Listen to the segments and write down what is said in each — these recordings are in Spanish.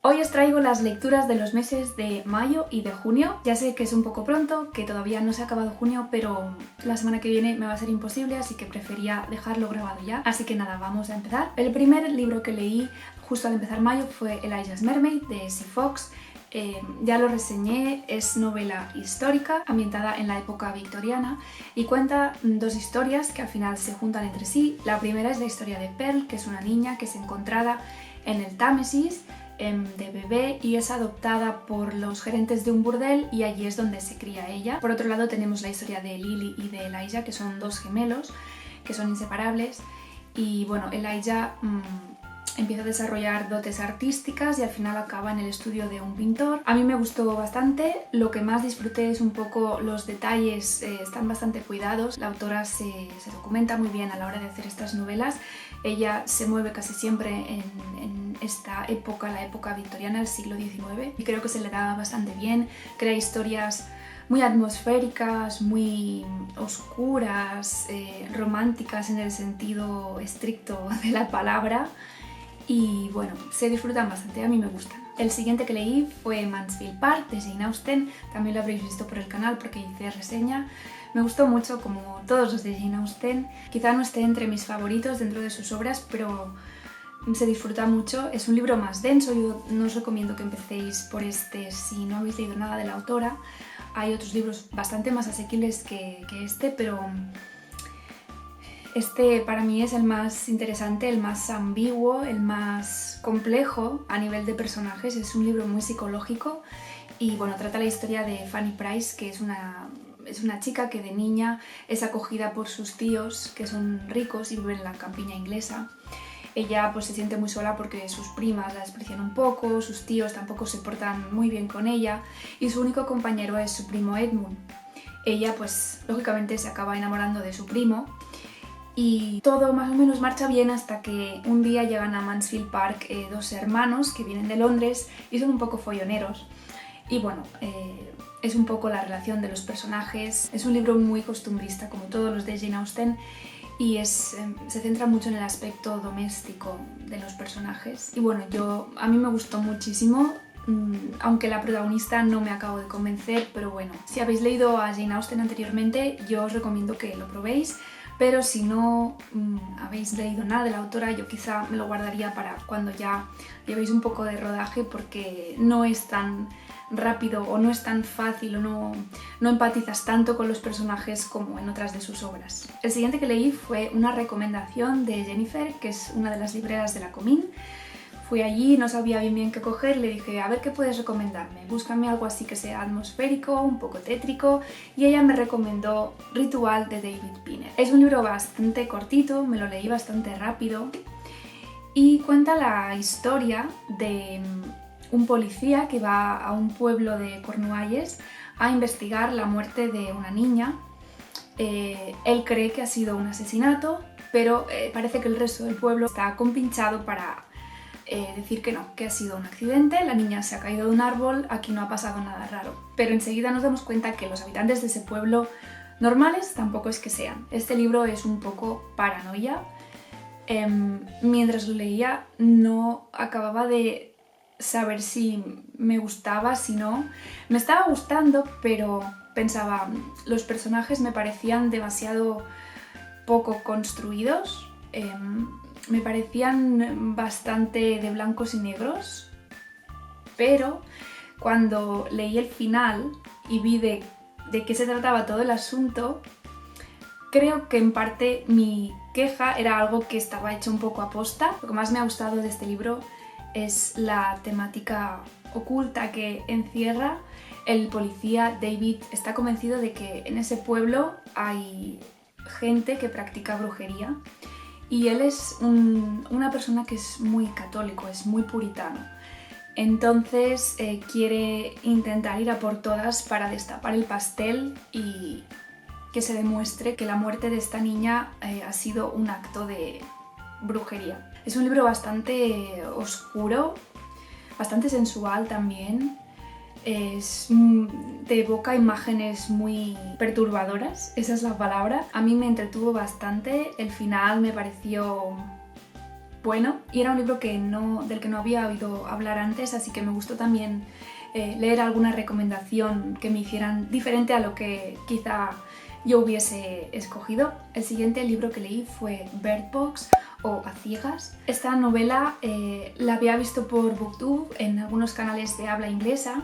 Hoy os traigo las lecturas de los meses de mayo y de junio. Ya sé que es un poco pronto, que todavía no se ha acabado junio, pero la semana que viene me va a ser imposible, así que prefería dejarlo grabado ya. Así que nada, vamos a empezar. El primer libro que leí justo al empezar mayo fue Elijah's Mermaid de C. Fox. Ya lo reseñé, es novela histórica ambientada en la época victoriana y cuenta dos historias que al final se juntan entre sí. La primera es la historia de Pearl, que es una niña que es encontrada en el Támesis de bebé y es adoptada por los gerentes de un burdel y allí es donde se cría ella. Por otro lado tenemos la historia de Lily y de Elijah, que son dos gemelos que son inseparables, y bueno, Elijah empieza a desarrollar dotes artísticas y al final acaba en el estudio de un pintor. A mí me gustó bastante, lo que más disfruté es un poco los detalles, están bastante cuidados. La autora se documenta muy bien a la hora de hacer estas novelas. Ella se mueve casi siempre en esta época, la época victoriana, el siglo XIX, y creo que se le da bastante bien. Crea historias muy atmosféricas, muy oscuras, románticas en el sentido estricto de la palabra. Y bueno, se disfrutan bastante, a mí me gustan. El siguiente que leí fue Mansfield Park de Jane Austen, también lo habréis visto por el canal porque hice reseña. Me gustó mucho, como todos los de Jane Austen. Quizá no esté entre mis favoritos dentro de sus obras, pero se disfruta mucho. Es un libro más denso, yo no os recomiendo que empecéis por este si no habéis leído nada de la autora. Hay otros libros bastante más asequibles que este, pero este para mí es el más interesante, el más ambiguo, el más complejo a nivel de personajes. Es un libro muy psicológico y bueno, trata la historia de Fanny Price, que es una chica que de niña es acogida por sus tíos, que son ricos y viven en la campiña inglesa. Ella pues se siente muy sola porque sus primas la desprecian un poco, sus tíos tampoco se portan muy bien con ella y su único compañero es su primo Edmund. Ella pues lógicamente se acaba enamorando de su primo y todo más o menos marcha bien hasta que un día llegan a Mansfield Park dos hermanos que vienen de Londres y son un poco folloneros. Y bueno, es un poco la relación de los personajes. Es un libro muy costumbrista, como todos los de Jane Austen, y se centra mucho en el aspecto doméstico de los personajes. Y bueno, a mí me gustó muchísimo, aunque la protagonista no me acabo de convencer, pero bueno, si habéis leído a Jane Austen anteriormente, yo os recomiendo que lo probéis. Pero si no habéis leído nada de la autora, yo quizá me lo guardaría para cuando ya llevéis un poco de rodaje, porque no es tan rápido o no es tan fácil o no empatizas tanto con los personajes como en otras de sus obras. El siguiente que leí fue una recomendación de Jennifer, que es una de las libreras de la Comín. Fui allí, no sabía bien qué coger, le dije, a ver qué puedes recomendarme, búscame algo así que sea atmosférico, un poco tétrico, y ella me recomendó Ritual de David Pinner. Es un libro bastante cortito, me lo leí bastante rápido y cuenta la historia de un policía que va a un pueblo de Cornualles a investigar la muerte de una niña. Él cree que ha sido un asesinato, pero parece que el resto del pueblo está compinchado para decir que no, que ha sido un accidente, la niña se ha caído de un árbol, aquí no ha pasado nada raro. Pero enseguida nos damos cuenta que los habitantes de ese pueblo normales tampoco es que sean. Este libro es un poco paranoia. Mientras lo leía no acababa de saber si me gustaba, si no. Me estaba gustando, pero pensaba, los personajes me parecían demasiado poco construidos. Me parecían bastante de blancos y negros, pero cuando leí el final y vi de qué se trataba todo el asunto, creo que en parte mi queja era algo que estaba hecho un poco a posta. Lo que más me ha gustado de este libro es la temática oculta que encierra. El policía David está convencido de que en ese pueblo hay gente que practica brujería. Y él es una persona que es muy católico, es muy puritano. Entonces quiere intentar ir a por todas para destapar el pastel y que se demuestre que la muerte de esta niña ha sido un acto de brujería. Es un libro bastante oscuro, bastante sensual también. Te evoca imágenes muy perturbadoras, esa es la palabra. A mí me entretuvo bastante, el final me pareció bueno y era un libro del que no había oído hablar antes, así que me gustó también leer alguna recomendación que me hicieran diferente a lo que quizá yo hubiese escogido. El siguiente libro que leí fue Bird Box o A Ciegas. Esta novela la había visto por Booktube en algunos canales de habla inglesa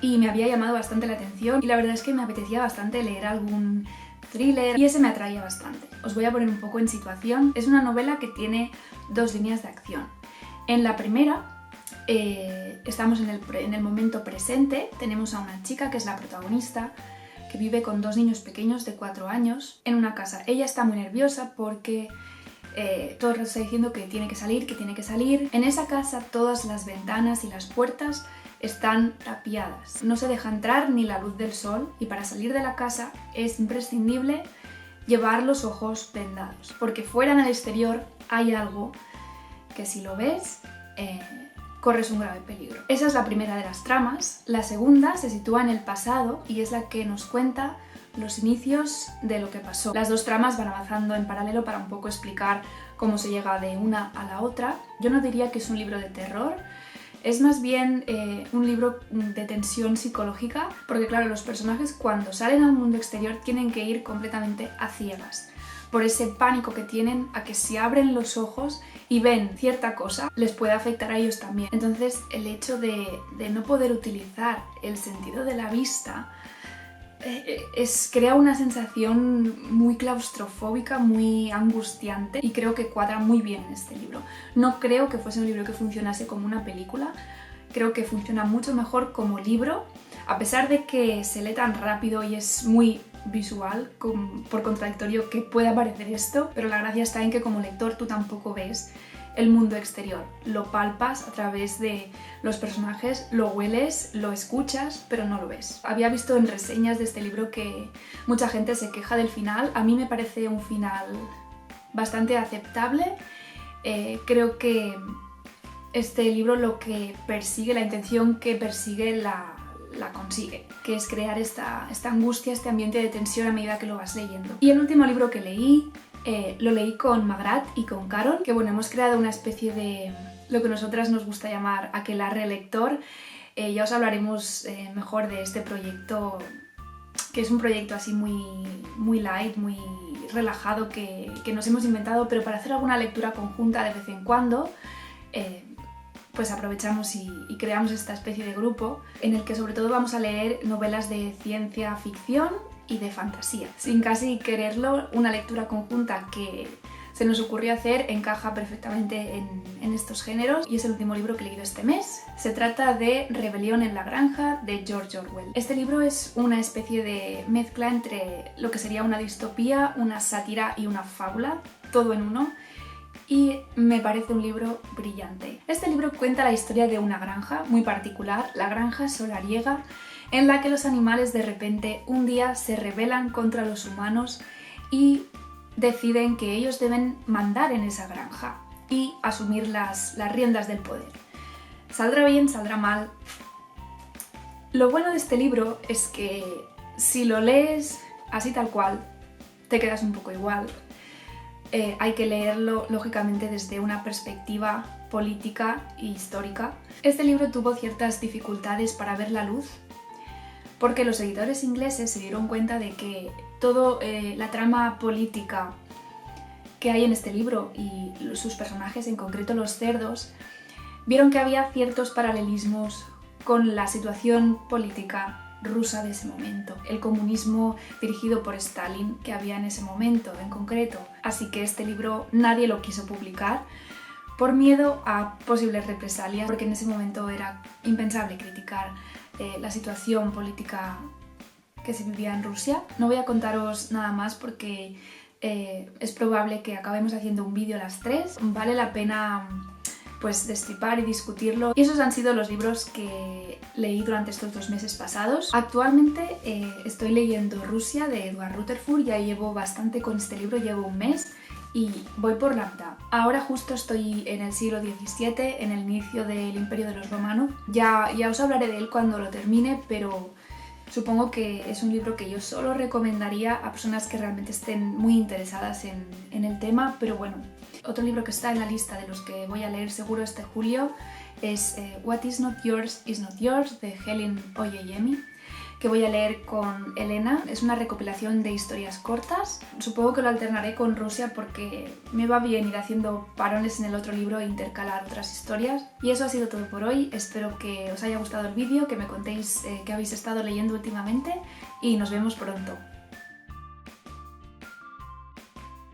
y me había llamado bastante la atención y la verdad es que me apetecía bastante leer algún thriller y ese me atraía bastante. Os voy a poner un poco en situación. Es una novela que tiene dos líneas de acción. En la primera estamos en el momento presente, tenemos a una chica que es la protagonista que vive con dos niños pequeños de 4 años en una casa. Ella está muy nerviosa porque todo el rato está diciendo que tiene que salir, que tiene que salir. En esa casa todas las ventanas y las puertas están tapiadas. No se deja entrar ni la luz del sol y para salir de la casa es imprescindible llevar los ojos vendados, porque fuera en el exterior hay algo que si lo ves corres un grave peligro. Esa es la primera de las tramas. La segunda se sitúa en el pasado y es la que nos cuenta los inicios de lo que pasó. Las dos tramas van avanzando en paralelo para un poco explicar cómo se llega de una a la otra. Yo no diría que es un libro de terror, es más bien un libro de tensión psicológica, porque claro, los personajes cuando salen al mundo exterior tienen que ir completamente a ciegas, por ese pánico que tienen a que si abren los ojos y ven cierta cosa, les puede afectar a ellos también. Entonces el hecho de no poder utilizar el sentido de la vista crea una sensación muy claustrofóbica, muy angustiante y creo que cuadra muy bien en este libro. No creo que fuese un libro que funcionase como una película, creo que funciona mucho mejor como libro, a pesar de que se lee tan rápido y es muy visual, por contradictorio que pueda parecer esto, pero la gracia está en que como lector tú tampoco ves el mundo exterior, lo palpas a través de los personajes, lo hueles, lo escuchas, pero no lo ves. Había visto en reseñas de este libro que mucha gente se queja del final. A mí me parece un final bastante aceptable. Creo que este libro lo que persigue, la intención que persigue la consigue, que es crear esta angustia, este ambiente de tensión a medida que lo vas leyendo. Y el último libro que leí lo leí con Magrat y con Carol, que bueno, hemos creado una especie de lo que nosotras nos gusta llamar aquelarre lector. Ya os hablaremos mejor de este proyecto, que es un proyecto así muy light, muy relajado que nos hemos inventado, pero para hacer alguna lectura conjunta de vez en cuando, pues aprovechamos y creamos esta especie de grupo en el que sobre todo vamos a leer novelas de ciencia ficción y de fantasía. Sin casi quererlo, una lectura conjunta que se nos ocurrió hacer encaja perfectamente en estos géneros y es el último libro que he leído este mes. Se trata de Rebelión en la granja de George Orwell. Este libro es una especie de mezcla entre lo que sería una distopía, una sátira y una fábula, todo en uno, y me parece un libro brillante. Este libro cuenta la historia de una granja muy particular, la granja solariega, en la que los animales de repente un día se rebelan contra los humanos y deciden que ellos deben mandar en esa granja y asumir las riendas del poder. Saldrá bien, saldrá mal. Lo bueno de este libro es que si lo lees así tal cual, te quedas un poco igual. Hay que leerlo lógicamente desde una perspectiva política e histórica. Este libro tuvo ciertas dificultades para ver la luz, porque los editores ingleses se dieron cuenta de que toda la trama política que hay en este libro y sus personajes, en concreto los cerdos, vieron que había ciertos paralelismos con la situación política rusa de ese momento, el comunismo dirigido por Stalin que había en ese momento en concreto. Así que este libro nadie lo quiso publicar por miedo a posibles represalias, porque en ese momento era impensable criticar la situación política que se vivía en Rusia. No voy a contaros nada más porque es probable que acabemos haciendo un vídeo las tres. Vale la pena pues destripar y discutirlo. Y esos han sido los libros que leí durante estos 2 meses pasados. Actualmente estoy leyendo Rusia de Edward Rutherford, ya llevo bastante con este libro, llevo un mes y voy por la mitad. Ahora justo estoy en el siglo XVII, en el inicio del Imperio de los Romanos. Ya os hablaré de él cuando lo termine, pero supongo que es un libro que yo solo recomendaría a personas que realmente estén muy interesadas en el tema, pero bueno, Otro libro que está en la lista de los que voy a leer seguro este julio es What is Not Yours is Not Yours, de Helen Oyeyemi, que voy a leer con Elena. Es una recopilación de historias cortas. Supongo que lo alternaré con Rusia porque me va bien ir haciendo parones en el otro libro e intercalar otras historias. Y eso ha sido todo por hoy. Espero que os haya gustado el vídeo, que me contéis qué habéis estado leyendo últimamente y nos vemos pronto.